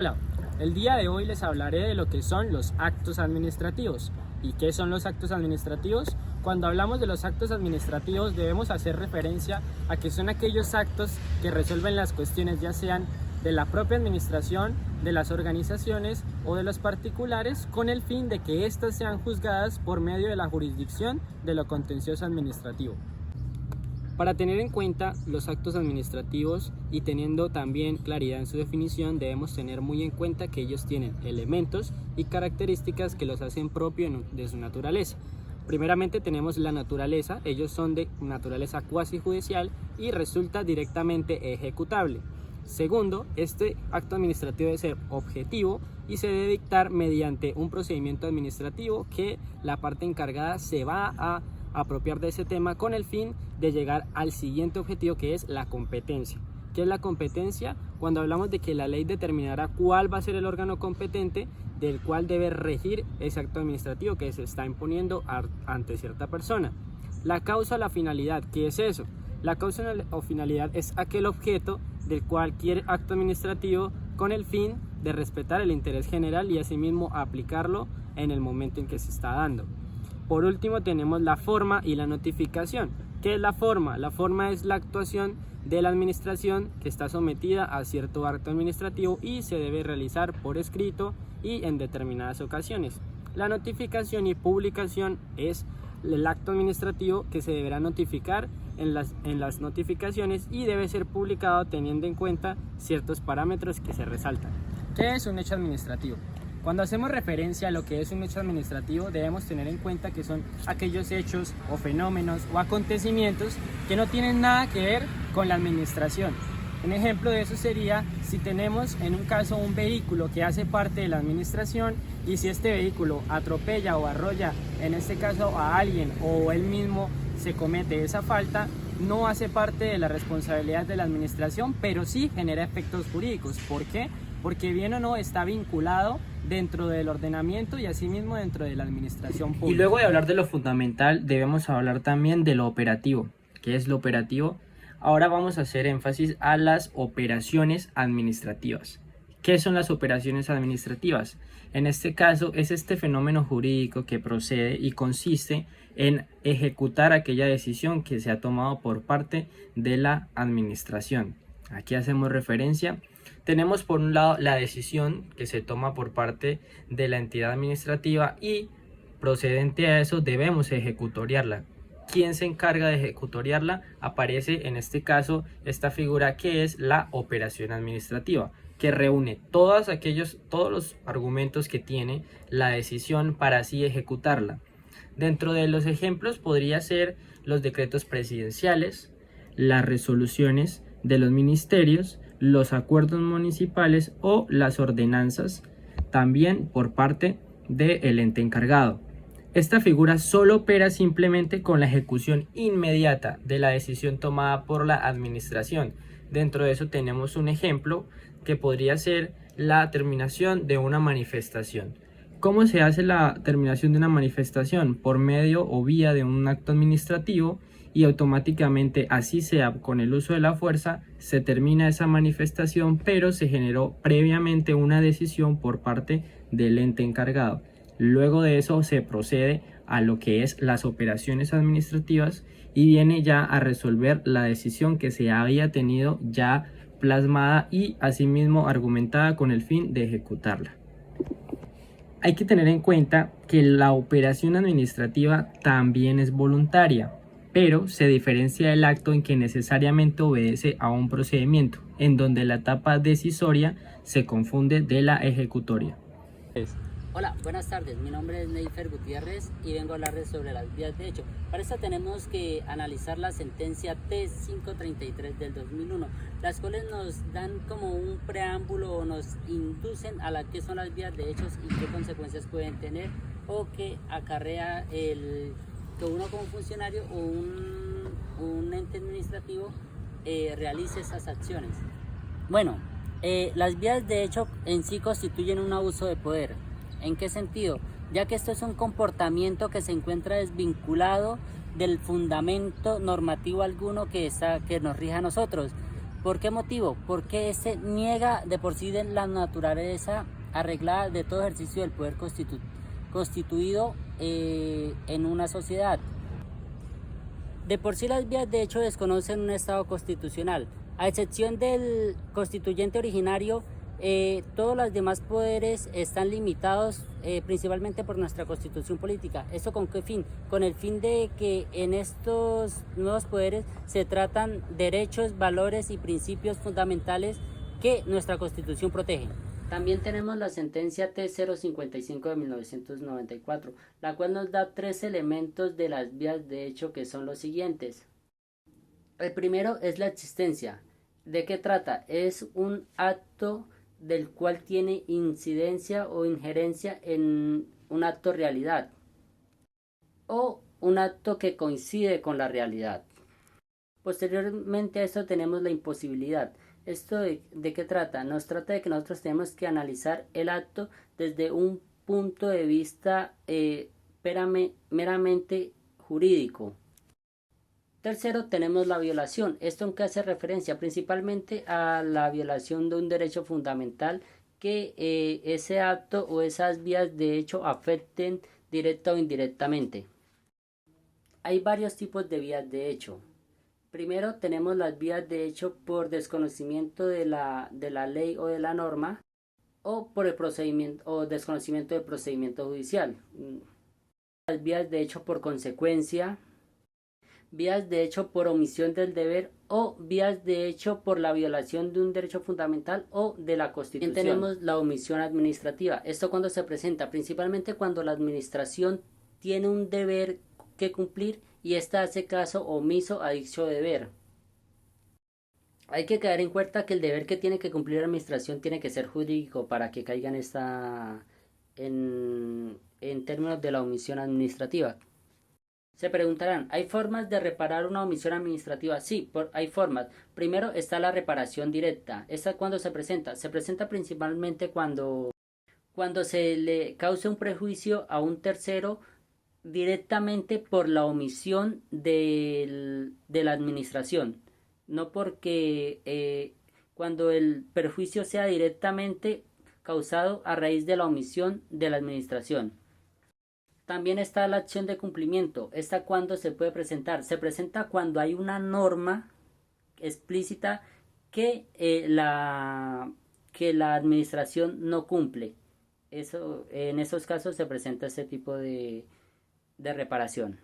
Hola, el día de hoy les hablaré de lo que son los actos administrativos. ¿Y qué son los actos administrativos? Cuando hablamos de los actos administrativos debemos hacer referencia a que son aquellos actos que resuelven las cuestiones ya sean de la propia administración, de las organizaciones o de los particulares con el fin de que éstas sean juzgadas por medio de la jurisdicción de lo contencioso administrativo. Para tener en cuenta los actos administrativos y teniendo también claridad en su definición, debemos tener muy en cuenta que ellos tienen elementos y características que los hacen propio de su naturaleza. Primeramente tenemos la naturaleza, ellos son de naturaleza cuasi judicial y resulta directamente ejecutable. Segundo, este acto administrativo debe ser objetivo y se debe dictar mediante un procedimiento administrativo que la parte encargada se va a apropiar de ese tema con el fin de llegar al siguiente objetivo, que es la competencia. ¿Qué es la competencia? Cuando hablamos de que la ley determinará cuál va a ser el órgano competente del cual debe regir ese acto administrativo que se está imponiendo ante cierta persona. La causa o la finalidad, ¿qué es eso? La causa o finalidad es aquel objeto del cualquier acto administrativo con el fin de respetar el interés general y asimismo aplicarlo en el momento en que se está dando. Por último tenemos la forma y la notificación. ¿Qué es la forma? La forma es la actuación de la administración que está sometida a cierto acto administrativo y se debe realizar por escrito y en determinadas ocasiones. La notificación y publicación es el acto administrativo que se deberá notificar en las notificaciones y debe ser publicado teniendo en cuenta ciertos parámetros que se resaltan. ¿Qué es un hecho administrativo? Cuando hacemos referencia a lo que es un hecho administrativo, debemos tener en cuenta que son aquellos hechos o fenómenos o acontecimientos que no tienen nada que ver con la administración. Un ejemplo de eso sería si tenemos en un caso un vehículo que hace parte de la administración y si este vehículo atropella o arrolla, en este caso a alguien o él mismo se comete esa falta, no hace parte de la responsabilidad de la administración, pero sí genera efectos jurídicos. ¿Por qué? Porque bien o no está vinculado dentro del ordenamiento y asimismo dentro de la administración pública. Y luego de hablar de lo fundamental, debemos hablar también de lo operativo. ¿Qué es lo operativo? Ahora vamos a hacer énfasis a las operaciones administrativas. ¿Qué son las operaciones administrativas? En este caso es este fenómeno jurídico que procede y consiste en ejecutar aquella decisión que se ha tomado por parte de la administración. Aquí hacemos referencia. Tenemos por un lado la decisión que se toma por parte de la entidad administrativa y procedente a eso debemos ejecutoriarla. ¿Quién se encarga de ejecutoriarla? Aparece en este caso esta figura que es la operación administrativa, que reúne todos los argumentos que tiene la decisión para así ejecutarla. Dentro de los ejemplos podría ser los decretos presidenciales, las resoluciones de los ministerios, los acuerdos municipales o las ordenanzas, también por parte del ente encargado. Esta figura solo opera simplemente con la ejecución inmediata de la decisión tomada por la administración. Dentro de eso tenemos un ejemplo que podría ser la terminación de una manifestación. ¿Cómo se hace la terminación de una manifestación? Por medio o vía de un acto administrativo y automáticamente, así sea con el uso de la fuerza, se termina esa manifestación, pero se generó previamente una decisión por parte del ente encargado. Luego de eso se procede a lo que es las operaciones administrativas y viene ya a resolver la decisión que se había tenido ya plasmada y asimismo argumentada con el fin de ejecutarla. Hay que tener en cuenta que la operación administrativa también es voluntaria, pero se diferencia del acto en que necesariamente obedece a un procedimiento, en donde la etapa decisoria se confunde de la ejecutoria. Hola, buenas tardes. Mi nombre es Neifer Gutiérrez y vengo a hablarles sobre las vías de hecho. Para esto tenemos que analizar la sentencia T533 del 2001, las cuales nos dan como un preámbulo o nos inducen a qué son las vías de hechos y qué consecuencias pueden tener o que acarrea que uno como funcionario o un ente administrativo realice esas acciones. Bueno, las vías de hecho en sí constituyen un abuso de poder. ¿En qué sentido? Ya que esto es un comportamiento que se encuentra desvinculado del fundamento normativo alguno que nos rija a nosotros. ¿Por qué motivo? Porque se niega de por sí de la naturaleza arreglada de todo ejercicio del poder constituido en una sociedad. De por sí las vías de hecho desconocen un Estado constitucional. A excepción del constituyente originario, todos los demás poderes están limitados principalmente por nuestra constitución política. ¿Esto con qué fin? Con el fin de que en estos nuevos poderes se tratan derechos, valores y principios fundamentales que nuestra constitución protege. También tenemos la sentencia T055 de 1994, la cual nos da 3 elementos de las vías de hecho que son los siguientes. El primero es la existencia. ¿De qué trata? Es un acto del cual tiene incidencia o injerencia en un acto realidad o un acto que coincide con la realidad. Posteriormente a esto tenemos la imposibilidad. ¿Esto de qué trata? Nos trata de que nosotros tenemos que analizar el acto desde un punto de vista meramente jurídico. Tercero, tenemos la violación. ¿Esto en qué hace referencia? Principalmente a la violación de un derecho fundamental que ese acto o esas vías de hecho afecten directa o indirectamente. Hay varios tipos de vías de hecho. Primero tenemos las vías de hecho por desconocimiento de la ley o de la norma o por el procedimiento o desconocimiento del procedimiento judicial. Las vías de hecho por consecuencia, vías de hecho por omisión del deber o vías de hecho por la violación de un derecho fundamental o de la Constitución. También tenemos la omisión administrativa. ¿Esto cuando se presenta? Principalmente cuando la administración tiene un deber que cumplir y ésta hace caso omiso a dicho deber. Hay que caer en cuenta que el deber que tiene que cumplir la administración tiene que ser jurídico para que caiga en términos de la omisión administrativa. Se preguntarán, ¿hay formas de reparar una omisión administrativa? Sí, hay formas. Primero está la reparación directa. ¿Esta cuándo se presenta? Se presenta principalmente cuando se le cause un prejuicio a un tercero directamente por la omisión de la administración, no porque cuando el perjuicio sea directamente causado a raíz de la omisión de la administración. También está la acción de cumplimiento. ¿Esta cuándo se puede presentar? Se presenta cuando hay una norma explícita que la administración no cumple. En esos casos se presenta este tipo de reparación.